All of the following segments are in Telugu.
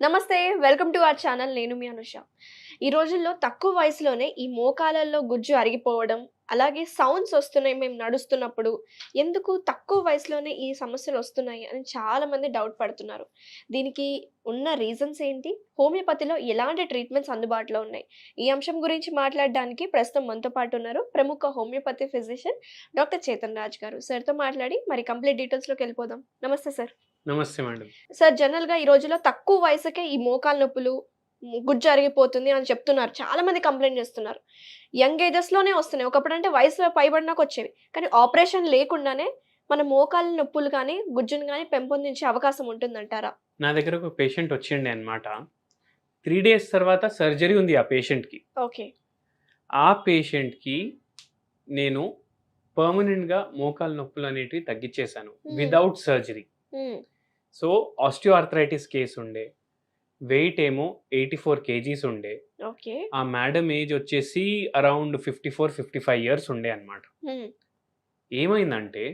నమస్తే, వెల్కమ్ టు అవర్ ఛానల్. నేను మీ అనుష. ఈ రోజుల్లో తక్కువ వయసులోనే ఈ మోకాళ్ళల్లో గుజ్జు అరిగిపోవడం, అలాగే సౌండ్స్ వస్తున్నాయి మేము నడుస్తున్నప్పుడు. ఎందుకు తక్కువ వయసులోనే ఈ సమస్యలు వస్తున్నాయి అని చాలామంది డౌట్ పడుతున్నారు. దీనికి ఉన్న రీజన్స్ ఏంటి? హోమియోపతిలో ఎలాంటి ట్రీట్మెంట్స్ అందుబాటులో ఉన్నాయి? ఈ అంశం గురించి మాట్లాడడానికి ప్రస్తుతం మనతో పాటు ఉన్నారు ప్రముఖ homeopathy physician doctor Chetan Raj గారు. సార్తో మాట్లాడి మరి కంప్లీట్ డీటెయిల్స్లోకి వెళ్ళిపోదాం. నమస్తే సార్. నమస్తే మేడం. సార్, జనరల్‌గా ఈ రోజుల్లో తక్కువ వయసుకే ఈ మోకాలు నొప్పులు, గుజ్జు అరిగిపోతుంది అని చెప్తున్నారు. చాలా మంది కంప్లెయింట్ చేస్తున్నారు. యంగ్ ఏజెస్‌లోనే వస్తున్నాయి. ఒకప్పుడంటే వయసు పైబడినాక వచ్చేవి. కానీ ఆపరేషన్ లేకుండానే మన మోకాలు నొప్పులు గానీ, గుజ్జును గానీ పెంపొందించే అవకాశం ఉంటుందంటారా? నా దగ్గర ఒక పేషెంట్ వచ్చిండే అన్నమాట. 3 డేస్ తర్వాత సర్జరీ ఉంది ఆ పేషెంట్‌కి. ఓకే. ఆ పేషెంట్‌కి నేను పర్మనెంట్‌గా మోకాలు నొప్పులు అనేటివి తగ్గించేశాను వితౌట్ సర్జరీ. హ్మ్. సో ఆస్టియో ఆర్థరైటిస్ కేస్ ఉండే. వెయిట్ ఏమో 84 కేజీస్ ఉండే. ఓకే. ఆ మేడం ఏజ్ వచ్చేసి అరౌండ్ 54, 55 ఇయర్స్ ఉండే అన్నమాట. హ్మ్. ఏమైందంటే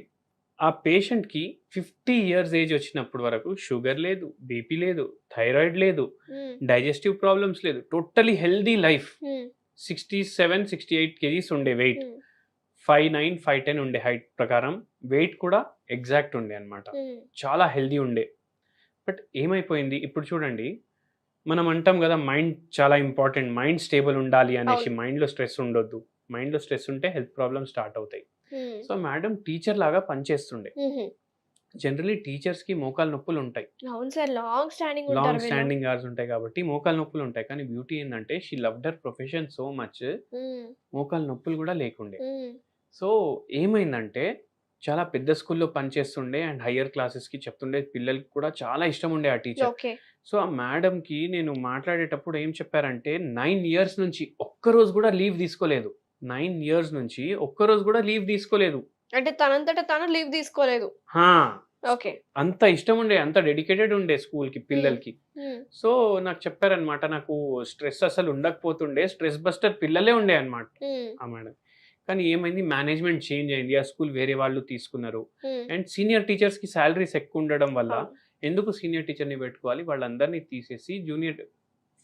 ఆ పేషెంట్‌కి 50 ఇయర్స్ ఏజ్ వచ్చినప్పటి వరకు షుగర్ లేదు, బీపీ లేదు, థైరాయిడ్ లేదు, హ్మ్. డైజెస్టివ్ ప్రాబ్లమ్స్ లేదు. Totally healthy life. హ్మ్. 67, 68 కేజీస్ ఉండే వెయిట్. హ్మ్. 5'9", 5'10" ఉండే హైట్ ప్రకారం. వెయిట్ కూడా ఎగ్జాక్ట్ ఉండే అన్నమాట. హ్మ్. చాలా హెల్తీ ఉండే. బట్ ఏమైపోయింది ఇప్పుడు చూడండి, మనం అంటాం కదా మైండ్ చాలా ఇంపార్టెంట్. మైండ్ స్టేబుల్ ఉండాలి అనేసి. అవును. మైండ్‌లో స్ట్రెస్ ఉండొద్దు. మైండ్‌లో స్ట్రెస్ ఉంటే హెల్త్ ప్రాబ్లమ్స్ స్టార్ట్ అవుతాయి. హ్మ్. సో మేడం టీచర్ లాగా పనిచేస్తుండే. హుహు. జనరల్లీ టీచర్స్‌కి మోకాలు నొప్పులు ఉంటాయి. అవును సార్. లాంగ్ స్టాండింగ్ ఉంటారు లాంగ్ వీళ్ళు. స్టాండింగ్ అవర్స్ ఉంటాయి కాబట్టి మోకాలు నొప్పులు ఉంటాయి. కానీ బ్యూటీ ఏందంటే she loved her profession so much, హ్మ్. మోకాలు నొప్పులు కూడా లేకుండే. హ్మ్. సో ఏమైందంటే చాలా పెద్ద స్కూల్‌లో పనిచేస్తుండే అండ్ హైయర్ క్లాసెస్‌కి చెప్తుండే. పిల్లలకి కూడా చాలా ఇష్టం ఉండే ఆ టీచర్. ఓకే. సో ఆ మేడంకి నేను మాట్లాడేటప్పుడు ఏం చెప్పారంటే 9 ఇయర్స్ నుంచి ఒక్కరోజు కూడా లీవ్ తీసుకోలేదు. 9 ఇయర్స్ నుంచి ఒక్కరోజు కూడా లీవ్ తీసుకోలేదు. అంటే తనంతట తాను లీవ్ తీసుకోలేదు. హా! ఓకే. అంత ఇష్టం ఉండే, అంత డెడికేటెడ్ ఉండే స్కూల్‌కి, హ్మ్. పిల్లలకి. హ్మ్. సో నాకు చెప్పారనమాట. నాకు స్ట్రెస్ అసలు ఉండకపోతుండే. స్ట్రెస్ బస్టర్ పిల్లలే ఉండే అన్నమాట హ్మ్. ఆ మేడం. కానీ ఏమైంది, మేనేజ్మెంట్ చేంజ్ అయింది. ఆ స్కూల్ వేరే వాళ్ళు తీసుకున్నారు. హ్మ్. అండ్ సీనియర్ టీచర్స్‌కి సాలరీస్ ఎక్కువ ఉండడం వల్ల అవును. ఎందుకు సీనియర్ టీచర్‌ని పెట్టుకోవాలి, వాళ్ళందరినీ తీసేసి జూనియర్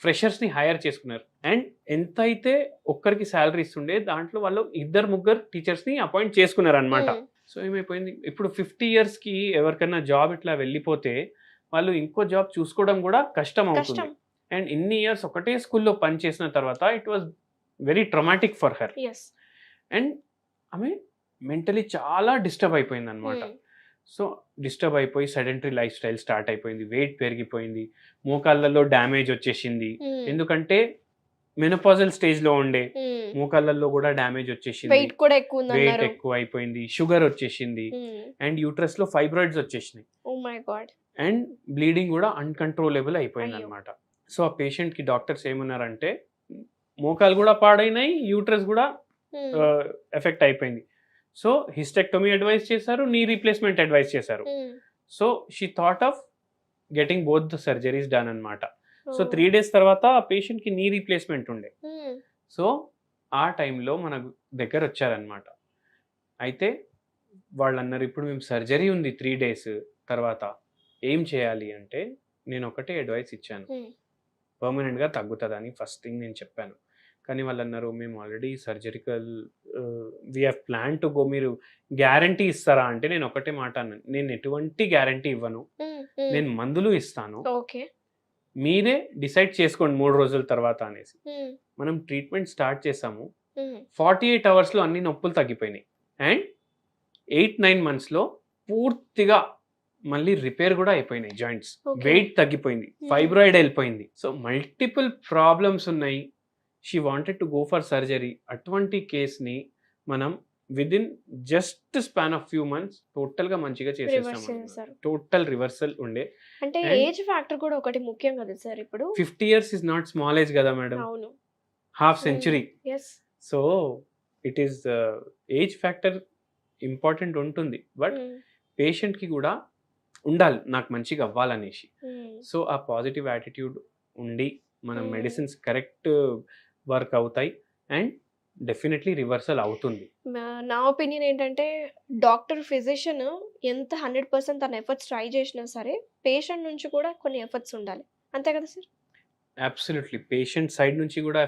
ఫ్రెషర్స్‌ని హైర్ చేసుకున్నారు. అండ్ ఎంతైతే ఒక్కరికి సాలరీ ఇస్తుండే దాంట్లో వాళ్ళు ఇద్దరు, ముగ్గురు టీచర్స్‌ని అపాయింట్ చేసుకున్నారనమాట. హ్మ్. సో ఏమైపోయింది, ఇప్పుడు 50 ఇయర్స్‌కి ఎవరికైనా జాబ్ ఇట్లా వెళ్ళిపోతే వాళ్ళు ఇంకో జాబ్ చూసుకోవడం కూడా కష్టం అవుతుంది. కష్టం. అండ్ ఇన్ని ఇయర్స్ ఒకటే స్కూల్‌లో పని చేసిన తర్వాత it was very traumatic for her. Yes. And ఆమె మెంటలీ చాలా డిస్టర్బ్ అయిపోయిందనమాట. హ్మ్. సో డిస్టర్బ్ అయిపోయి సెడెంటరీ లైఫ్ స్టైల్ స్టార్ట్ అయిపోయింది. వెయిట్ పెరిగిపోయింది. మోకాళ్ళలో డ్యామేజ్ వచ్చేసింది. హ్మ్. ఎందుకంటే మెనోపాజల్ స్టేజ్‌లో ఉండే. హ్మ్. మోకాళ్ళలో కూడా డ్యామేజ్ వచ్చేసింది. వెయిట్ కూడా వెయిట్ ఎక్కువుందన్నారు. ఎక్కువ అయిపోయింది. షుగర్ వచ్చేసింది. హ్మ్. అండ్ యూట్రస్‌లో ఫైబ్రాయిడ్స్ వచ్చేసినాయి. Oh my God! And bleeding కూడా అన్‌కంట్రోలబుల్ అయ్యో! అయిపోయిందనమాట. సో ఆ పేషెంట్‌కి డాక్టర్స్ ఏమన్నారంటే మోకాలు కూడా పాడైనాయి. యూట్రస్ కూడా హ్మ్. ఎఫెక్ట్ అయిపోయింది. సో హిస్టెక్టమీ అడ్వైస్ చేశారు. నీ రీప్లేస్‌మెంట్ అడ్వైస్ చేశారు. హ్మ్. So she thought of getting both the surgeries done అన్నమాట. సో ఓహ్! 3 డేస్ తర్వాత ఆ పేషెంట్‌కి నీ రీప్లేస్‌మెంట్ ఉండే. హ్మ్. సో ఆ టైంలో మన దగ్గరొచ్చారన్నమాట. అయితే వాళ్ళన్నారు, ఇప్పుడు మేము సర్జరీ ఉంది 3 డేస్ తర్వాత ఏం చేయాలి అంటే, నేను ఒకటే అడ్వైస్ ఇచ్చాను. హ్మ్. పర్మనెంట్‌గా తగ్గుతదని ఫస్ట్ థింగ్ నేను చెప్పాను. కానీ వాళ్ళన్నారు, మేము already surgical we have plan to go, మీరు గ్యారంటీ ఇస్తారా అంటే నేను ఒకటే మాట అన్నాను. నేను ఎటువంటి గ్యారంటీ ఇవ్వను. హ్మ్. హ్మ్. నేను మందులు ఇస్తాను. ఓకే. మీరే డిసైడ్ చేసుకోండి 3 రోజుల తర్వాత అనేసి. హ్మ్. మనం ట్రీట్మెంట్ స్టార్ట్ చేసాము. హ్మ్. 48 అవర్స్‌లో అన్ని నొప్పులు తగ్గిపోయినాయి. అండ్ 8, 9 మంత్స్‌లో పూర్తిగా మళ్ళీ రిపేర్ గూడా అయిపోయినాయి జాయింట్స్. ఓకే. వెయిట్ తగ్గిపోయింది. హ్మ్. ఫైబ్రాయిడ్ ఎళ్ళిపోయింది. సో మల్టిపుల్ ప్రాబ్లమ్స్ ఉన్నాయి. She wanted to go for surgery. అటువంటి కేస్‌ని మనం within just span of few months టోటల్‌గా మంచిగా రివర్స్ చేసేసామన్నమాట. చేసేసారు. టోటల్ రివర్సల్ ఉండే. అంటే అండ్ ఏజ్ ఫ్యాక్టర్ కూడా ఒకటి ముఖ్యం కదా సార్ ఇప్పుడు? 50 years is not small age గదా మేడం. అవును. హాఫ్ హ్మ్. Century. Yes. So it is age factor important ఉంటుంది. బట్ హ్మ్. పేషెంట్‌కి గూడా ఉండాలి నాకు మంచిగా అవ్వాలనేసి. హ్మ్. సో ఆ పాజిటివ్ యాటిట్యూడ్ ఉండి మన హ్మ్. మెడిసిన్స్ కరెక్ట్ వర్క్ అవుతాయి. అండ్ డెఫినెట్‌లీ రివర్సల్ అవుతుంది. నా ఒపీనియన్ ఏంటంటే డాక్టర్, ఫిజిషియన్ ఎంత 100% తన ఎఫర్ట్స్ ట్రై చేసినా సరే, పేషెంట్ నుంచి కూడా కొన్ని ఎఫర్ట్స్ ఉండాలి. అంతే కదా సార్? అబ్సల్యూట్‌లీ. పేషెంట్ సైడ్ నుంచి గూడా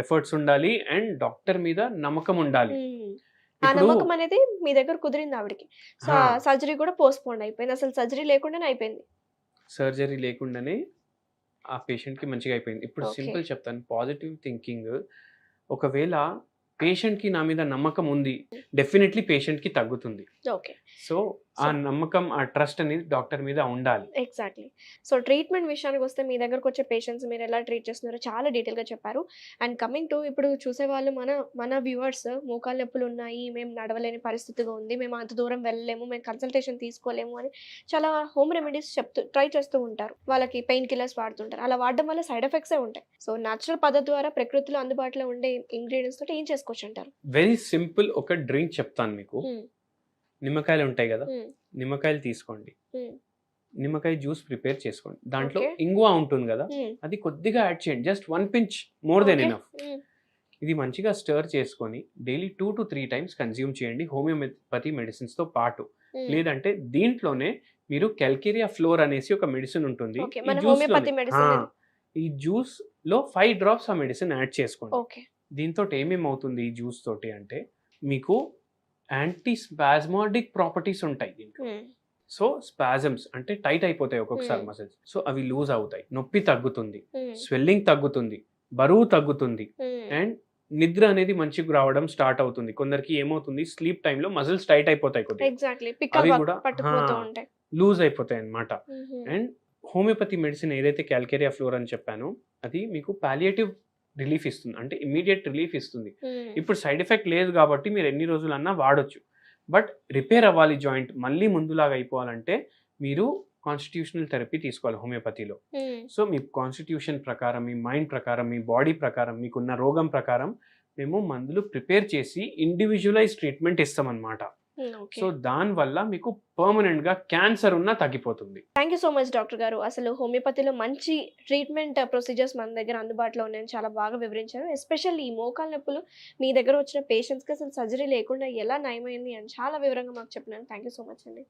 ఎఫర్ట్స్ ఉండాలి. అండ్ డాక్టర్ మీద నమ్మకం ఉండాలి. హ్మ్. ఆ ఇప్పుడు నమ్మకం అనేది మీ దగ్గర కుదిరింది ఆవిడకి. సో, ఆ! ఆ సర్జరీ కూడా పోస్ట్‌పోన్ అయిపోయింది. అసలు సర్జరీ లేకుండానే అయిపోయింది. సర్జరీ లేకుండానే ఆ పేషెంట్‌కి మంచిగా అయిపోయింది. ఇప్పుడు ఓకే. సింపుల్ చెప్తాను. పాజిటివ్ థింకింగ్ ఒకవేళ పేషెంట్‌కి నా మీద నమ్మకం ఉంది. డెఫినైట్‌లీ పేషెంట్‌కి తగ్గుతుంది. ఓకే. సో, ఆ సో నమ్మకం, ఆ ట్రస్ట్ అనేది డాక్టర్ మీద ఉండాలి. ఎగ్జాక్ట్‌లీ. సో, ట్రీట్‌మెంట్ విషయానికొస్తే మీ దగ్గరకొచ్చే పేషెంట్స్ మీరెలా ట్రీట్ చేస్తున్నారో చాలా డీటెయిల్‌గా చెప్పారు. అండ్ కమింగ్ టు ఇప్పుడు చూసేవాళ్ళు మన వ్యూవర్స్ మోకాళ్ళ నొప్పులున్నాయి, మేము నడవలేని పరిస్థితిగా ఉంది, మేము అంత దూరం వెళ్ళలేము, మేము కన్సల్టేషన్ తీసుకోలేము అని చాలా హోమ్ రెమెడీస్ ట్రై చేస్తూ ఉంటారు. వాళ్ళకి పెయిన్ కిల్లర్స్ వాడుతుంటారు. అలా వాడడం వల్ల సైడ్ ఎఫెక్ట్సే ఉంటాయి. సో, నేచురల్ పద్ధతి ద్వారా ప్రకృతిలో అందుబాటులో ఉండే ఇంగ్రీడియెంట్స్ తోటి ఏం చేసుకోవచ్చంటారు? వెరీ సింపుల్ ఒక డ్రింక్ చెప్తాను మీకు. హ్మ్. నిమ్మకాయలు ఉంటాయి గదా! హ్మ్. నిమ్మకాయలు తీసుకోండి. హ్మ్. నిమ్మకాయ జ్యూస్ ప్రిపేర్ చేసుకోండి. దాంట్లో ఓకే. ఇంగువ ఉంటుంది గదా! హ్మ్. అది కొద్దిగా యాడ్ చేయండి. Just 1 pinch more than okay. Enough. హ్మ్. ఇది మంచిగా స్టిర్ చేసుకొని డైలీ 2-3 టైమ్స్ కన్జ్యూమ్ చేయండి హోమియోపతి మెడిసిన్స్‌తో పాటు. హ్మ్. లేదంటే దీంట్లోనే మీరు కాల్కేరియా ఫ్లోర్ అనేసి ఒక మెడిసిన్ ఉంటుంది. ఓకే. ఈ మన జ్యూస్‌లోనే హోమియోపతి మెడిసిన్ ఇది. ఈ జ్యూస్‌లో 5 డ్రాప్స్ ఆ మెడిసిన్ యాడ్ చేసుకోండి. ఓకే. దీంతోటి ఏమేమవుతుంది ఈ జ్యూస్ తోటి అంటే మీకు యాంటీ స్పాస్మోడిక్ ప్రాపర్టీస్ ఉంటాయి దీంట్లో. హ్మ్. సో, స్పాజమ్స్ అంటే టైట్ అయిపోతాయి ఒక్కొక్కసారి హ్మ్. మసిల్స్. సో, అవి లూజ్ అవుతాయి. నొప్పి తగ్గుతుంది. హ్మ్. స్వెల్లింగ్ తగ్గుతుంది. బరువు తగ్గుతుంది. హ్మ్. అండ్ నిద్ర అనేది మంచిగా రావడం స్టార్ట్ అవుతుంది. కొందరికి ఏమవుతుంది స్లీప్ టైమ్‌లో మజిల్స్ టైట్ అయిపోతాయి కొద్దిగా. ఎగ్జాక్ట్‌లీ. అవి పిక్కలు గూడా పట్టుకుపోతూ ఉంటాయి. లూజ్ అయిపోతాయన్నమాట. హుహు. అండ్ హోమియోపతి మెడిసిన్ ఏదైతే కాల్కేరియా ఫ్లోర్ అని చెప్పానో అది మీకు పాలియేటివ్ రిలీఫ్ ఇస్తుంది. అంటే ఇమ్మీడియేట్ రిలీఫ్ ఇస్తుంది. హ్మ్. ఇప్పుడు సైడ్ ఎఫెక్ట్ లేదు కాబట్టి మీరు ఎన్ని రోజులన్నా వాడొచ్చు. బట్ రిపేర్ అవ్వాలి జాయింట్ మళ్ళీ ముందులాగా అయిపోవాలంటే మీరు కాన్స్టిట్యూషనల్ థెరపీ తీసుకోవాలి హోమియోపతిలో. హ్మ్. సో, మీ కాన్స్టిట్యూషన్ ప్రకారం, మీ మైండ్ ప్రకారం, మీ బాడీ ప్రకారం, మీకున్న రోగం ప్రకారం మేము మందులు ప్రిపేర్ చేసి ఇండివిడ్యువలైజ్ ట్రీట్మెంట్ ఇస్తామన్నమాట. హ్మ్. ఓకే. సో, దానివల్ల మీకు పర్మనెంట్‌గా క్యాన్సర్ ఉన్నా తగ్గిపోతుంది. Thank you so much doctor గారు. అసలు హోమియోపతిలో మంచి ట్రీట్మెంట్ ప్రొసీజర్స్ మన దగ్గర అందుబాటులో ఉన్నాయని చాలా బాగా వివరించారు. ఎస్పెషల్లీ ఈ మోకాళ్ళ నొప్పులు మీ దగ్గర వచ్చిన పేషెంట్స్‌కి అసలు సర్జరీ లేకుండా ఎలా నయమైంది అని చాలా వివరంగా మాకు చెప్పినందుకు థాంక్ యూ సో మచ్ అండి.